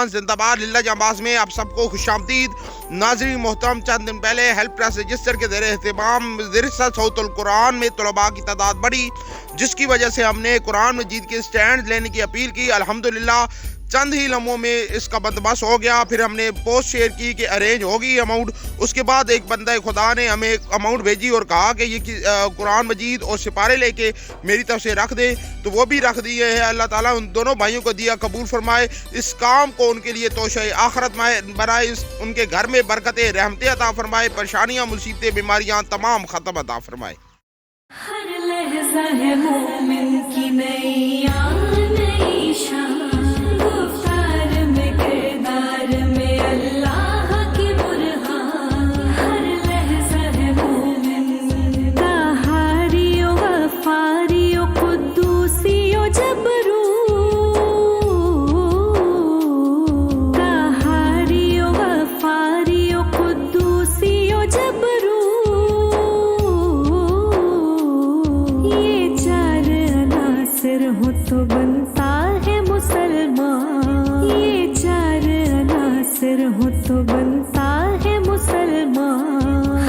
पाकिस्तान जिंदाबाद लिल्ला जंबाज में आप सबको खुशामदीद। नाज़रीन मोहतरम, चंद दिन पहले हेल्प प्रेस रजिस्टर के ज़ेर एहतमाम मदरसा सौतुल कुरान में तलबा की तादाद बढ़ी, जिसकी वजह से हमने कुरान मजीद के स्टैंड लेने की अपील की। अल्हम्दुलिल्लाह चंद ही लम्हों में इसका बंदोबस्त हो गया। फिर हमने पोस्ट शेयर की कि अरेंज होगी अमाउंट। उसके बाद एक बंदा खुदा ने हमें अमाउंट भेजी और कहा कि ये कुरान मजीद और सिपारे लेके मेरी तरफ से रख दे, तो वो भी रख दिए हैं। अल्लाह ताला उन दोनों भाइयों को दिया कबूल फरमाए, इस काम को उनके लिए तोशे आखरत बनाए, उनके घर में बरकतें रहमतें अता फरमाए, परेशानियाँ मुसीबतें बीमारियाँ तमाम ख़त्म अता फरमाए। हर लहज़ा है मोमिन की नैया नई शान, गुफ्तार में किरदार में अल्लाह की बुरहान। हर लहज़ा है मोमिन ताहारियो गफ़ारियो कुद्दूसियो जबरू, ताहारियो गफ़ारियो कुद्दूसियो जबरू। अनासर हो तो बनता है मुसलमान, ये चार अनासर हो तो बनता है मुसलमान।